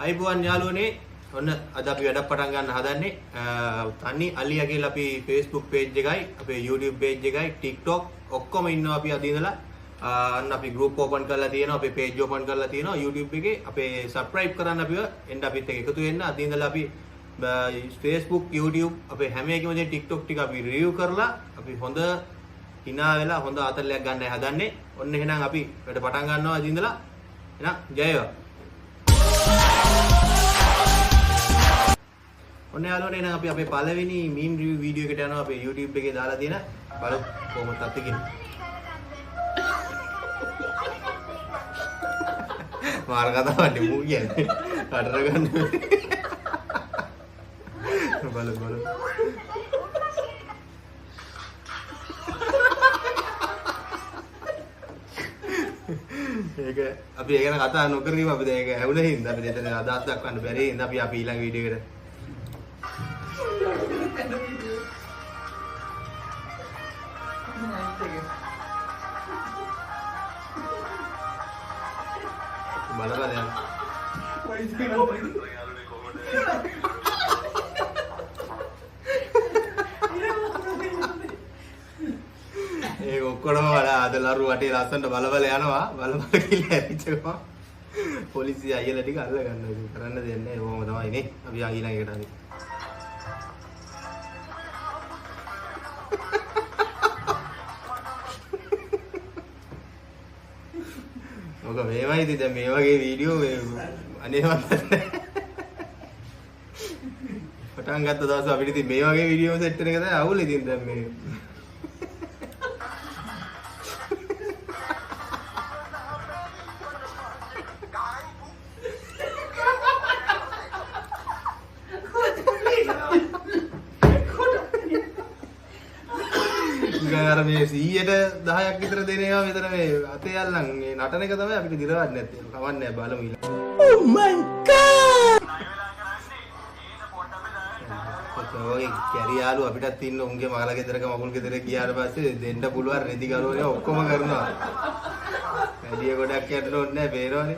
අයිබෝන් යාළුවනේ ඔන්න අද අපි වැඩක් පටන් ගන්න හදන්නේ තනි අලියා කියලා අපි Facebook page එකයි අපේ YouTube page එකයි TikTok ඔක්කොම ඉන්නවා අපි අද ඉඳලා අන්න අපි group open කරලා තියෙනවා අපේ page open කරලා තියෙනවා YouTube එකේ අපේ subscribe කරන්න අපිව එන්න අපිත් එක්ක එකතු වෙන්න අද ඉඳලා අපි Facebook YouTube අපේ හැම එකම දේ TikTok ටික අපි review කරලා අපි හොඳ hina වෙලා හොඳ අතල්ලයක් ගන්නයි හදන්නේ ඔන්න එහෙනම් අපි වැඩ පටන් ගන්නවා අද ඉඳලා එහෙනම් ජය වේවා ඔන්න යාළුවනේ එහෙනම් අපි අපේ පළවෙනි meme review වීඩියෝ එකට යනවා අපේ YouTube එකේ දාලා තියෙන බලමු කොහොමද අත්තිකින් මාර කතාවන්නේ මූ කියන්නේ කටර ගන්න බලමු ඒක අපි ඒක ගැන කතා නොකර ගිහම අපි දැන් ඒක ඇහුණේ හින්දා අපි දෙතන අදහස් දක්වන්න බැරි හින්දා අපි ඊළඟ වීඩියෝ එකට බලලා දැන් ඒ ඔක්කොම වල අද ලරු වටේ ලස්සනට බලබල යනවා බලබල කියලා ඇරිච්චකම පොලිසිය අයියලා ටික අල්ල ගන්නවා ඉතින් කරන්න දෙයක් නැහැ ඕවම තමයි නේ අපි ඊළඟ එකට හරි ඔක මේවයි ඉතින් දැන් මේ වගේ වීඩියෝ අනේවත් පටන් ගත්ත දවස් අපිට ඉතින් මේ වගේ වීඩියෝ සෙට් වෙන එක තමයි අවුල් ඉතින් දැන් මේ අර මේ 100ට 10ක් විතර දෙන ඒවා මෙතන මේ අතේ අල්ලන් මේ නටන එක තමයි අපිට දිරවන්නේ නැත්තේ. කවන්නේ බලමු ඊළඟ. Oh my god! ඔය කැරියාලු අපිටත් ඉන්න උන්ගේ මගල ගෙදරක මගුල් ගෙදර ගියාට පස්සේ දෙන්න පුළුවන් රෙදි ගලෝනේ ඔක්කොම කරනවා. වැඩි ගොඩක් යන්න ඕනේ නැහැ බේරවනේ.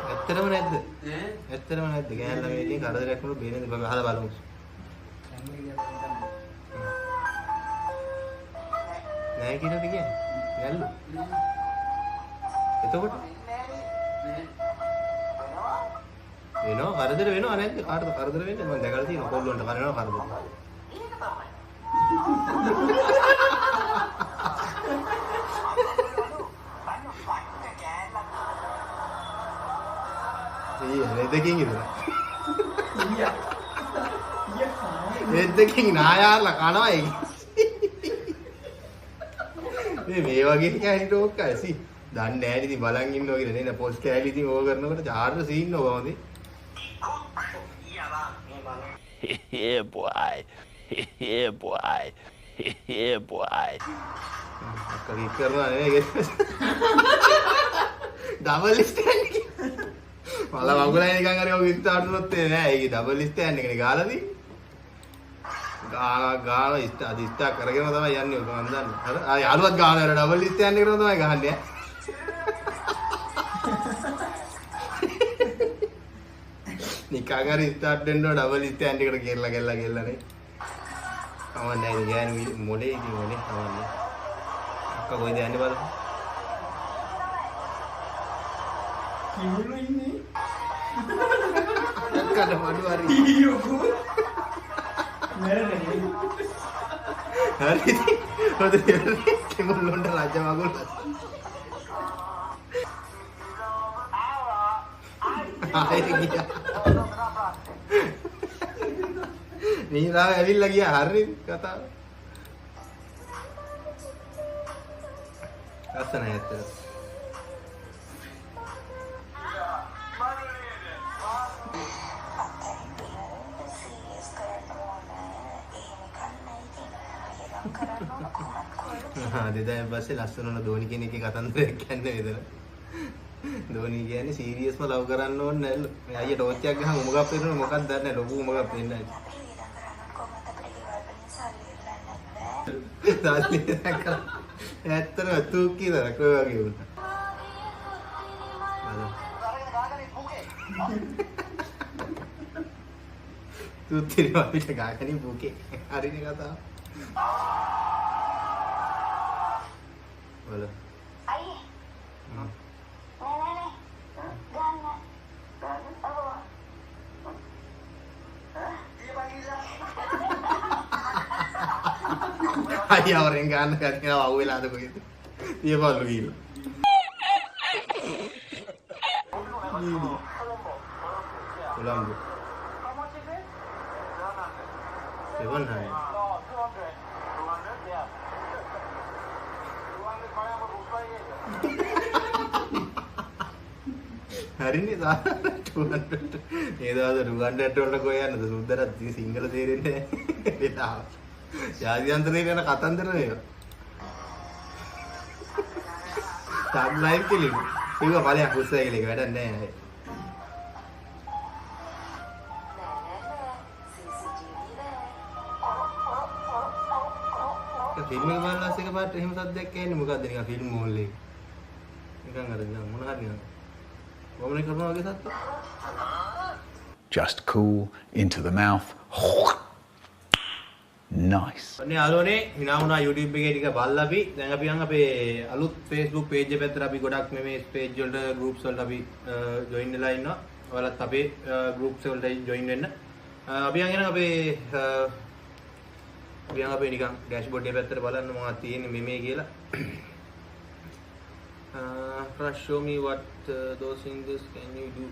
ඇත්තටම නැද්ද? ඇත්තටම නැද්ද? ගෑනලා මේකෙන් කරදරයක් වුණොත් බේරෙන්න බෑ අහලා බලමු. නෑ කියලාද කියන්නේ? නැල්ලු. එතකොට වෙනවා කරදර වෙනවා නැද්ද? කාටද කරදර වෙන්නේ? මම දැකලා තියෙනවා කොල්ලොන්ට කරනවා කරදර. දෙකකින් ඉතල. දෙකකින් නායාලා කනවා ඒක. මේ වගේ කෑලි ටෝක් ඇසි. දන්නේ නැහැ ඉතින් බලන් ඉන්නවා කියලා නේද පොස්ට් කෑලි ඉතින් ඕක කරනකොට චාර්ජ් සීන් නෝ කොහොමද? Yeah boy. Yeah boy. Yeah boy. කවි කරනවා නේ ඩබල් ස්ටෑන්ඩ් මල වගුලයි නිකන් හරි ඔය ඉස්ටාර්ට්නොත් නෑ ඒක ඩබල් ස්ටෑන්ඩ් එකනේ ගාලාදී ගාන ඉස්ටා කරගෙන තමයි යන්නේ ඔක මන් දන්නේ අර යාළුවත් ගාන වල ඩබල් ස්ටෑන්ඩ් එකකට තමයි ගහන්නේ නිකන් හරි ස්ටාර්ට් වෙන්න ඩබල් ස්ටෑන්ඩ් එකට ගෙල්ලනේ කවන්නේ නෑ ගෑනු මොලේ ඉතින් මොලේ කවන්නේ අක්කා කොහෙද යන්නේ බලන්න කිව්ලු ඉන්නේ කඩ මඩු හරි ඊයෝ නෑ හරි හොදේ කිමුලොන්ට රජ මගුල් ආයෙත් ගියා නීරාව ඇවිල්ලා ගියා හරි කතාව අස්සනයි ඇත්තට දෙදායන් පස්සේ ලස්සන උන ධෝනි කියන එකේ කතන්දරයක් කියන්නේ මෙතන. ධෝනි කියන්නේ සීරියස්ම ලව් කරන්න ඕනේ නැල්ලු. මේ අයියා ටෝච් එකක් ගහම උමගක් පෙන්නන මොකක්ද දන්නේ නැහැ. ලොකු උමගක් පෙන්නන්නේ. සල්ලි දැක්කම ඇත්තටම තුක් කියලා කොහොම වගේ වුණා. තුත්තිරි අපිට ගාගනින් බුකේ. හරිනේ කතාව. වල. අයියේ. නෑ. ගන්න. අයියා වරෙන් ගන්න කතිනවා අවු වෙලාද කොහෙද? තියපල්ලු ගිහින්. කොළඹ. 700. හරිනේ සා 200. ඒ දවස් 200 වලට කොහෙ යන්නද සුද්දට සිංහල තේරෙන්නේ නැහැ. ජාත්‍යන්තරේ යන කතන්දර මේවා. ටැබ් ලයිව් කෙලින්. ඒක බලයක් උස්සයි කියලා ඒක වැඩක් නැහැ. ෆිල්ම් එක බලලා එක පාට එහෙම සද්දයක් ඇහෙන්නේ මොකද්ද නිකන් ෆිල්ම් මෝල් එක. නිකන් අර මොන හරි නිකන්. වමනේ කරනවා වගේ සද්ද. Just cool into the mouth. Nice. අනේ ආලෝනේ හිනා වුණා YouTube එකේ ටික බලලා අපි දැන් අපි යන් අපේ අලුත් Facebook page එක පැත්තට අපි ගොඩක් මේ page වලට groups වලට අපි join වෙලා ඉන්නවා. ඔයාලත් අපේ groups වලට join වෙන්න. අපි යන් අපේ අපේ නිකන් dashboard එක පැත්තට බලන්න මොනවද තියෙන්නේ මේ කියලා. First show me what those things can you do.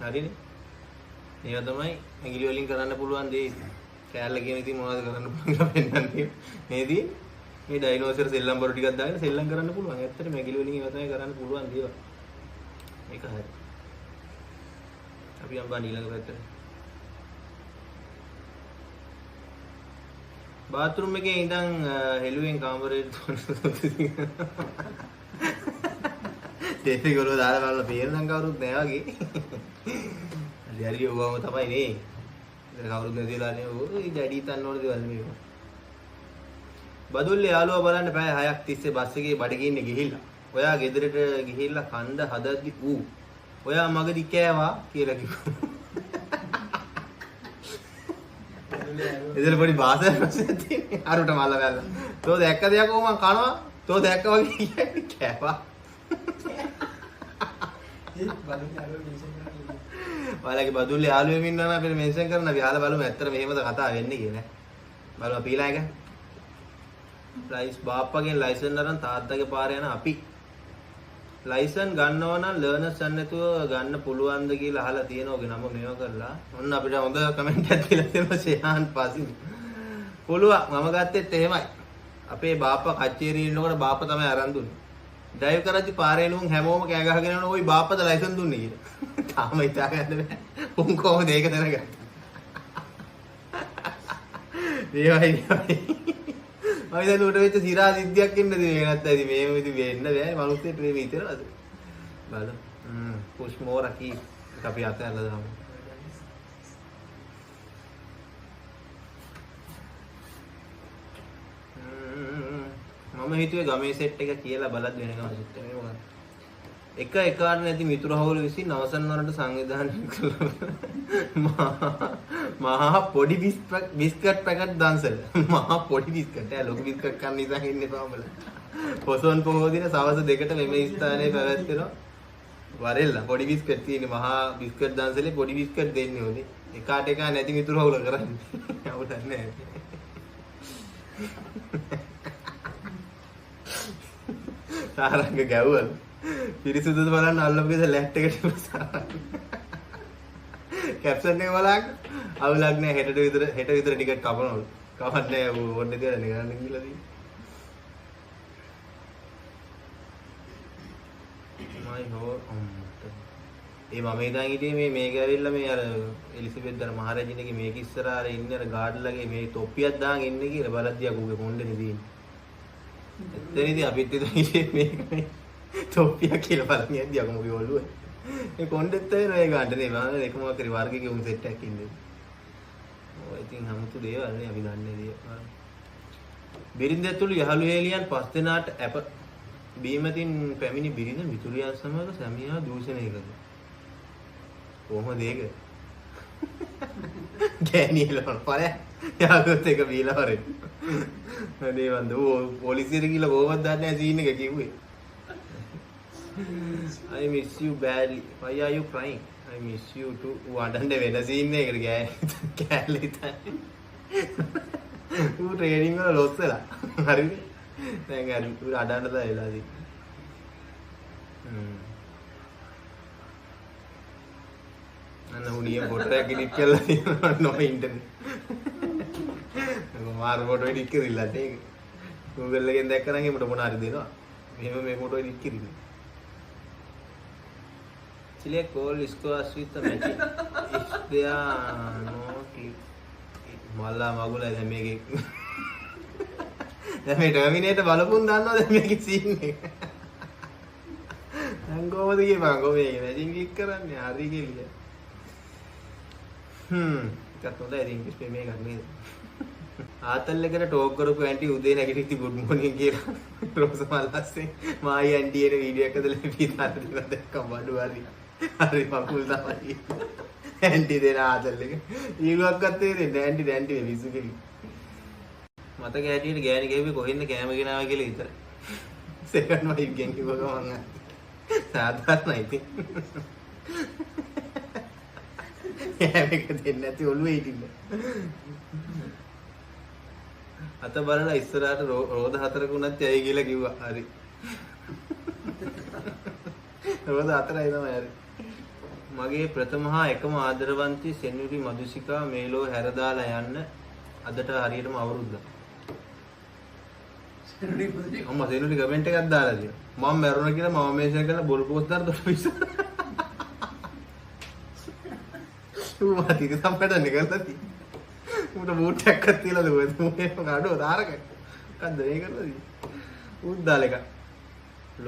හරිනේ. මේවා තමයි ඇඟිලි වලින් කරන්න පුළුවන් දේ. කෑල්ල කියන ඉතින් මොනවද කරන්න පුළුවන් කියලා පෙන්නන්නේ. මේදී මේ ඩයිනෝසර් සෙල්ලම් බරු ටිකක් දාගෙන සෙල්ලම් කරන්න පුළුවන්. ඇත්තටම ඇඟිලි වලින් ඒවා තමයි කරන්න පුළුවන් දේවල්. මේක හරි. අපි යම් බා ඊළඟ පැත්තට. බාත්රූම් එකේ ඉඳන් හෙළුවෙන් කාමරේට දෙපිගොල්ලෝ දාලා බලලා පේනනම් කවුරුත් නැහැ වගේ. හරි ඔවම තමයි නේ. ඒක කවුරුත් නැතිලා නේ. ඔය ජඩි තන්න ඕන දේවල් මේක. බදුල්ලේ යාළුවා බලන්න පැය 6ක් තිස්සේ බස් එකේ බඩගින්නේ ගිහිල්ලා. ඔයා ගෙදරට ගිහිල්ලා කන්ද හදද්දි ඌ ඔයා මගදී කෑවා කියලා කිව්වා. එදෙල පොඩි බාසයක් තියෙන්නේ. අරුට මල්ල වැල්ලා. තෝ දැක්ක දෙයක් ඕම කනවා. තෝ දැක්ක වගේ කියන්නේ කෑවා. ඔයාලගේ බදුල්ලේ යාළුවෙම ඉන්නවා නම් අපිට මෙන්ෂන් කරන්න අපි ආලා බලමු ඇත්තට මෙහෙමද කතා වෙන්නේ කියලා. බලමු පීලා එක. ලයිස් බාප්පගෙන් ලයිසන් අරන් තාත්තගේ පාරේ යන අපි. ලයිසන් ගන්නව නම් ලර්නර්ස් යන්න නැතුව ගන්න පුළුවන්ද කියලා අහලා තියෙනවගේ නම මේව කරලා. ඔන්න අපිට හොඳ කමෙන්ට් එකක් දීලා තියෙනවා ෂෙහාන් පාසින්. පුළුවන් මම ගත්තෙත් එහෙමයි. අපේ බාප්පා කච්චේරියේ ඉන්නකොට බාප්පා තමයි අරන් දුන්නේ. ඩ්‍රයිව් කරද්දි පාරේ නුන් හැමෝම කෑ ගහගෙන යනවා ওই බාප්පද ලයිසන් දුන්නේ කියලා. තාම හිතා ගන්න බෑ. උන් කොහොමද ඒක දැනගන්නේ? දේවයි. අපි දැන් උඩ වෙච්ච සිරා සිද්ධියක් ඉන්නද මේ නැත්නම් ඉතින් මේව ඉතින් වෙන්න බෑ. මනුස්සයෙක් මේ විතරද? බලන්න. පුෂ් මෝර් අකි අපි අතහැරලා දාමු. මම හිතුවේ ගමේ සෙට් එක කියලා බලද්දි වෙනකම සිස්ටම් එක මොකක්ද? එක එකාට නැති මිතුරු හවුල විසින් අවසන් වරට සංවිධානය කළ මහා පොඩි බිස්කට් පැකට් දන්සල. මහා පොඩි බිස්කට්. ලොකු බිස්කට් කන්න ඉඳන් ඉන්නේ පාමල. පොසොන් පොහෝ දින සවස් 2ට මෙම ස්ථානයේ පැවැත්වෙනවා. වරෙල්ල පොඩි බිස්කට් තියෙන මහා බිස්කට් දන්සලේ පොඩි බිස්කට් දෙන්නේ ඕනේ. එකාට එක නැති මිතුරු හවුල කරන්නේ. අවුලක් නැහැ. සාරංග ගැව්වල පිරිසුදුද බලන්න අල්ලපුවේද ලැට් එකට ඉවසාරංග කැප්ෂන් එක බලන්න අවුලක් නැහැ හෙට විතර ටිකට් කපනවලු කවන්න නැහැ ඕන්නේ කියලා නේ ගන්න කියලා තියෙන්නේ මයි හෝ ඒ මම ඉඳන් හිටියේ මේක ඇවිල්ලා මේ අර එලිසබෙත් දර මහරජිනගේ මේක ඉස්සරහා අර ඉන්නේ අර ගාඩ්ලගේ මේ තොප්පියක් දාගෙන ඉන්නේ කියලා බලද්දී අකුගේ කොණ්ඩේ තියෙන්නේ එතනදී අපිත් ඉතින් මේක තොප්පිය කියලා බලන්න යද්දී අකමුගේ ඔළුව. ඒ කොණ්ඩෙත් වෙන ඒ ගන්න නේ මම එකම කරි වර්ගයේ උන් සෙට් එකක් ඉන්නේ. ඔය ඉතින් හමුතු දේවල් නේ අපි දන්නේ දේවල්. බිරිඳ ඇතුළු යහළු හේලියන් 5 දෙනාට අප බීමතින් පැමිණි බිරිඳ මිතුරියන් සමග සැමියා දූෂණය කළා. කොහොමද ඒක? ගෑණියලෝ පළය යාළුවොත් එක බීලා වරෙන්. අනේ වන්ද පොලිසියට ගිහලා කොහොමද දන්නේ නැහැ සීන් එක කිව්වේ. I miss you badly. Why are you crying? I miss you too. වඩන්න වෙන සීන් එකකට කෑල්ලේ තමයි. ඌ ට්‍රේනින් වල ලොස් වෙලා. හරිද? දැන් හරි ඌ අඩන්න දා වෙලා තියෙන්නේ. අන්න උණිය ෆොටෝ එකක් එඩිට් කරලා තියෙනවා නෝ ඉන්ටර්නෙට්. මාර ෆොටෝ එඩිට් කරilla ඒක. Google එකෙන් දැක්කනම් එහෙමට මොන හරි දෙනවා. මෙහෙම මේ ෆොටෝ එඩිට් කිරින්නේ. Select all scores with the magic. If they are not මල්ලා මගුලා දැන් මේකේ දැන් මේ ටර්මිනේටර් බලපුන් දන්නවද දැන් මේකේ සීන් එක දැන් කොහොමද කියපන් කොහේ මැජික් ක්ලික් කරන්නේ හරි කියලා එකක් හොඳයි ඉංග්‍රීසි ප්‍රේමේ එකක් නේද ආතල් එකට ටෝක් කරපු ඇන්ටි උදේ නැගිටිති good morning කියලා රෝස මල්ලස්සේ මායි ඇන්ටි එන වීඩියෝ එකද ලැබිලා තියෙනවා දැක්කම බඩු හරි මකුල් තමයි ඇන්ටි දෙන ආතල් එක ඊළුවක් ගත්තේ නේද ඇන්ටි මේ විසු කෙලි මතක හැටියට ගෑණි ගෙව්වේ කොහෙන්ද කෑම ගෙනාවා කියලා විතරයි සෙකන්ඩ් වයිෆ් ගෙන් කිව්වම මං සාධාරණයි ඉතින් කෑමක දෙන්නේ නැති ඔළුවේ හිටින්න අත බලලා ඉස්සරහට රෝද 4ක උනත් යයි කියලා කිව්වා හරි රෝද 4යි තමයි හරි මගේ ප්‍රථම හා එකම ආදරවන්ති සෙන්යුරි මදුසිකා මේලෝ හැරදාලා යන්න අදට හරියටම අවුරුද්දක්. අම්මා සෙන්යුරි කමෙන්ට් එකක් දාලා තියෙනවා. මම මැරුණා කියලා මම මේෂන් කරලා බොල් පෝස්ට් දාලා තොට විස. ඌ මාතික සම්පඩන්නේ කරලා තියෙනවා. ඌට බූට් එකක් තියලා දුවද මේක කඩෝ දාරක. මොකද්ද මේ කරලා තියෙන්නේ? ඌත් දාලා එක.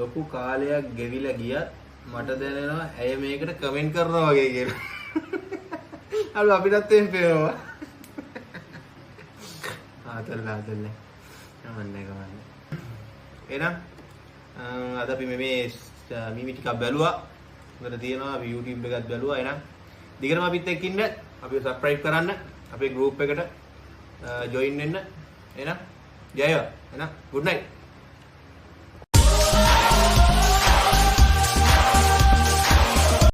ලොකු කාලයක් ගෙවිලා ගියත් මට දැනෙනවා ඇය මේකට කමෙන්ට් කරනවා වගේ කියලා. අර අපිටත් එම් පේනවා. ආතල්ලා. නමන්නේ කමන්නේ. එහෙනම් අද අපි මේ මිමි ටිකක් බැලුවා. උකට තියෙනවා අපි YouTube එකත් බැලුවා. එහෙනම් දිගටම අපිත් එක්ක ඉන්න. අපි subscribe කරන්න. අපේ group එකට join වෙන්න. එහෙනම් ජය වේවා. එහෙනම් good night.